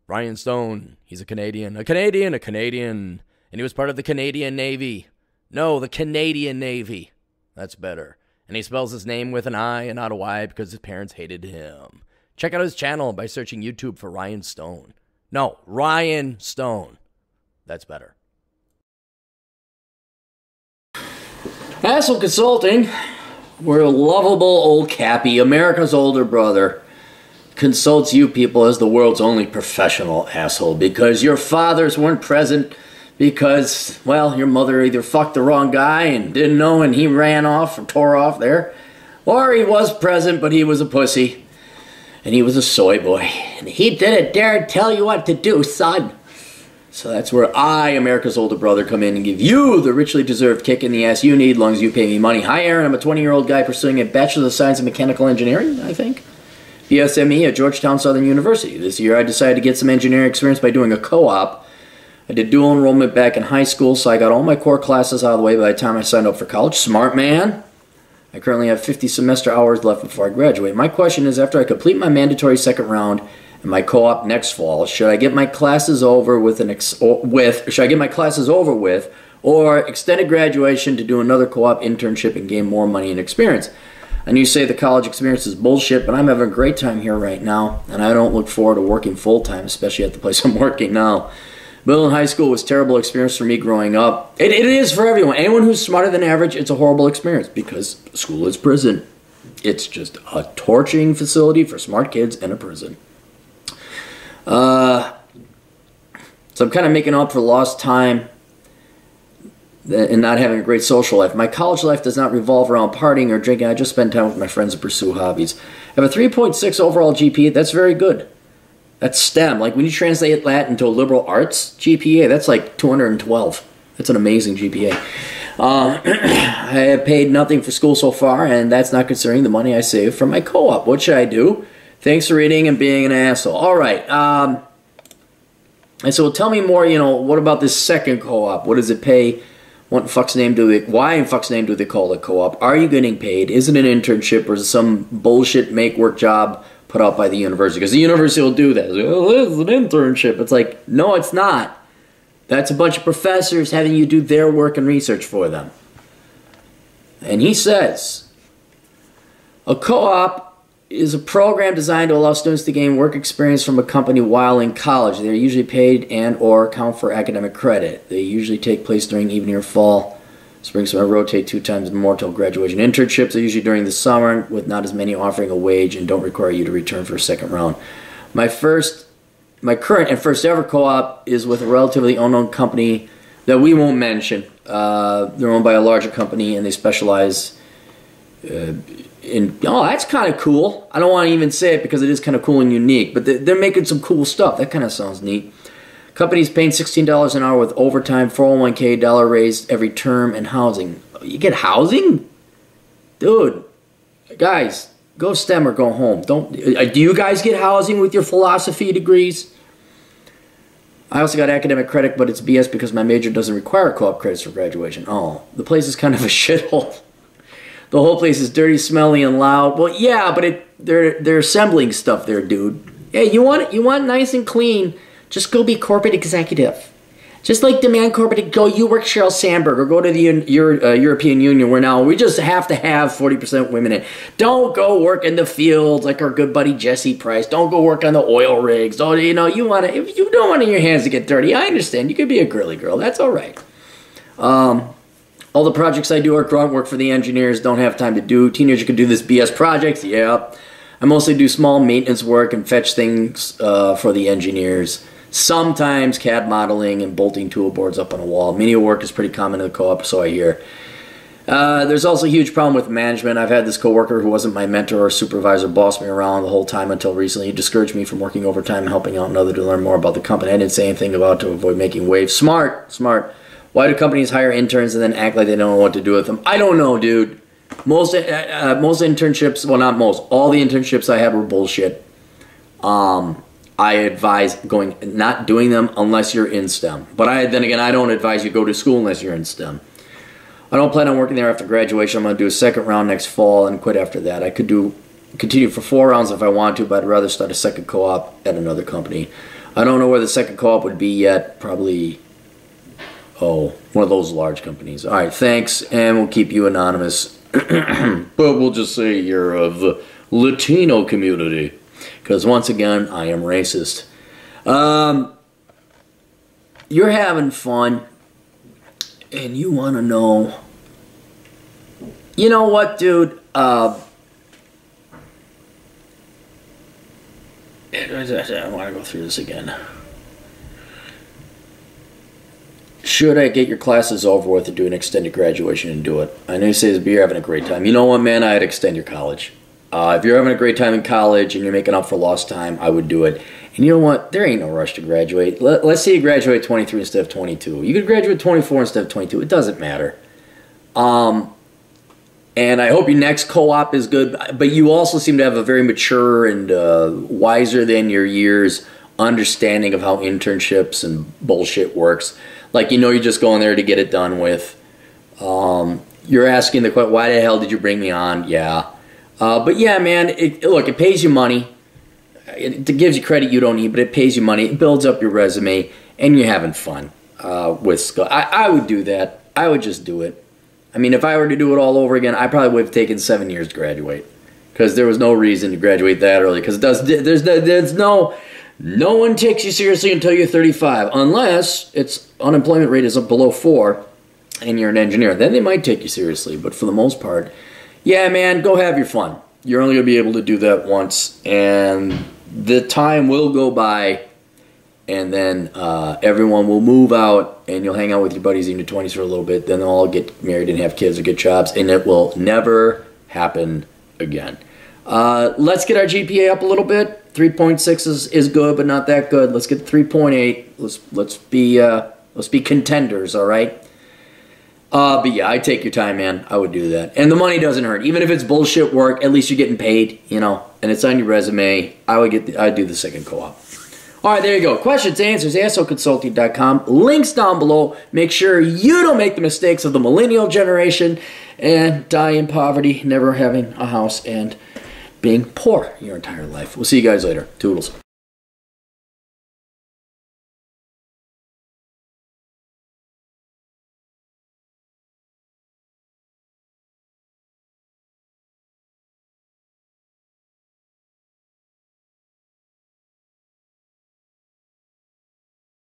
Ryan Stone, he's a Canadian. A Canadian, a Canadian. And he was part of the Canadian Navy. No, the Canadian Navy. That's better. And he spells his name with an I and not a Y because his parents hated him. Check out his channel by searching YouTube for Ryan Stone. No, Ryan Stone. That's better. Asshole Consulting. We're a lovable old Cappy, America's older brother, consults you people as the world's only professional asshole because your fathers weren't present because, well, your mother either fucked the wrong guy and didn't know and he ran off or tore off there, or he was present but he was a pussy and he was a soy boy and he didn't dare tell you what to do, son. So that's where I, America's older brother, come in and give you the richly deserved kick in the ass you need, as long as you pay me money. Hi, Aaron. I'm a 20-year-old guy pursuing a Bachelor of Science in Mechanical Engineering, I think. BSME at Georgetown Southern University. This year I decided to get some engineering experience by doing a co-op. I did dual enrollment back in high school, so I got all my core classes out of the way by the time I signed up for college. Smart man. I currently have 50 semester hours left before I graduate. My question is, after I complete my mandatory second round and my co-op next fall, should I get my classes over with or extended graduation to do another co-op internship and gain more money and experience? And you say the college experience is bullshit, but I'm having a great time here right now, and I don't look forward to working full-time, especially at the place I'm working now. Middle and high school was a terrible experience for me growing up. It is for everyone. Anyone who's smarter than average, it's a horrible experience because school is prison. It's just a torturing facility for smart kids and a prison. So I'm kind of making up for lost time and not having a great social life. My college life does not revolve around partying or drinking. I just spend time with my friends and pursue hobbies. I have a 3.6 overall GPA. That's very good. That's STEM. Like when you translate that into a liberal arts GPA, that's like 212. That's an amazing GPA. I have paid nothing for school so far, and that's not considering the money I saved from my co-op. What should I do? Thanks for reading and being an asshole. All right. And so tell me more, what about this second co-op? What does it pay? Why in fuck's name do they call it co-op? Are you getting paid? Is it an internship or is it some bullshit make-work job put out by the university? Because the university will do that. Oh, this is an internship. It's like, no, it's not. That's a bunch of professors having you do their work and research for them. And he says, a co-op is a program designed to allow students to gain work experience from a company while in college. They are usually paid and or count for academic credit. They usually take place during evening or fall. Spring summer rotate 2 times more till graduation. Internships are usually during the summer with not as many offering a wage and don't require you to return for a second round. My current and first ever co-op is with a relatively unknown company that we won't mention. They're owned by a larger company and they specialize oh, that's kind of cool. I don't want to even say it because it is kind of cool and unique, but they're making some cool stuff. That kind of sounds neat. Company's paying $16 an hour with overtime, 401k, dollar raised every term, and housing. You get housing? Dude, guys, go STEM or go home. Do you guys get housing with your philosophy degrees? I also got academic credit, but it's BS because my major doesn't require co-op credits for graduation. Oh, the place is kind of a shithole. The whole place is dirty, smelly, and loud. Well, yeah, but they're assembling stuff there, dude. Hey, you want nice and clean? Just go be corporate executive. Just like demand corporate, you work Sheryl Sandberg or go to the European Union where now we just have to have 40% women in. Don't go work in the fields like our good buddy Jesse Price. Don't go work on the oil rigs. If you don't want your hands to get dirty, I understand. You could be a girly girl. That's all right. All the projects I do are grunt work for the engineers. Don't have time to do. Teenagers can do this BS projects. Yeah. I mostly do small maintenance work and fetch things for the engineers. Sometimes CAD modeling and bolting tool boards up on a wall. Menial work is pretty common in the co-op, so I hear. There's also a huge problem with management. I've had this coworker who wasn't my mentor or supervisor boss me around the whole time until recently. He discouraged me from working overtime and helping out another to learn more about the company. I didn't say anything about it to avoid making waves. Smart. Why do companies hire interns and then act like they don't know what to do with them? I don't know, dude. Most internships, well, not most, all the internships I had were bullshit. I advise not doing them unless you're in STEM. But then again, I don't advise you go to school unless you're in STEM. I don't plan on working there after graduation. I'm going to do a second round next fall and quit after that. I could continue for 4 rounds if I want to, but I'd rather start a second co-op at another company. I don't know where the second co-op would be yet. Probably, one of those large companies. All right, thanks, and we'll keep you anonymous. But we'll just say you're of the Latino community. Because once again, I am racist. You're having fun, and you want to know... You know what, dude? I want to go through this again. Should I get your classes over with and do an extended graduation and do it? I know you say this, but you're having a great time. You know what, man? I'd extend your college. If you're having a great time in college and you're making up for lost time, I would do it. And you know what? There ain't no rush to graduate. Let's say you graduate 23 instead of 22. You could graduate 24 instead of 22. It doesn't matter. And I hope your next co-op is good. But you also seem to have a very mature and wiser than your years understanding of how internships and bullshit works. Like, you know, you're just going there to get it done with. You're asking the question, why the hell did you bring me on? Yeah. But yeah, man, look, it pays you money. It gives you credit you don't need, but it pays you money. It builds up your resume, and you're having fun with school. I would do that. I would just do it. I mean, if I were to do it all over again, I probably would have taken 7 years to graduate, because there was no reason to graduate that early. Because there's no one takes you seriously until you're 35, unless its unemployment rate is up below 4, and you're an engineer. Then they might take you seriously, but for the most part, yeah, man, go have your fun. You're only going to be able to do that once, and the time will go by, and then everyone will move out, and you'll hang out with your buddies in your 20s for a little bit. Then they'll all get married and have kids or get jobs, and it will never happen again. Let's get our GPA up a little bit. 3.6 is good, but not that good. Let's get 3.8. Let's be contenders, all right? But yeah, I'd take your time, man. I would do that. And the money doesn't hurt. Even if it's bullshit work, at least you're getting paid, you know, and it's on your resume. I'd do the second co-op. All right, there you go. Questions, answers, ASOconsulting.com. Links down below. Make sure you don't make the mistakes of the millennial generation and die in poverty, never having a house and being poor your entire life. We'll see you guys later. Toodles.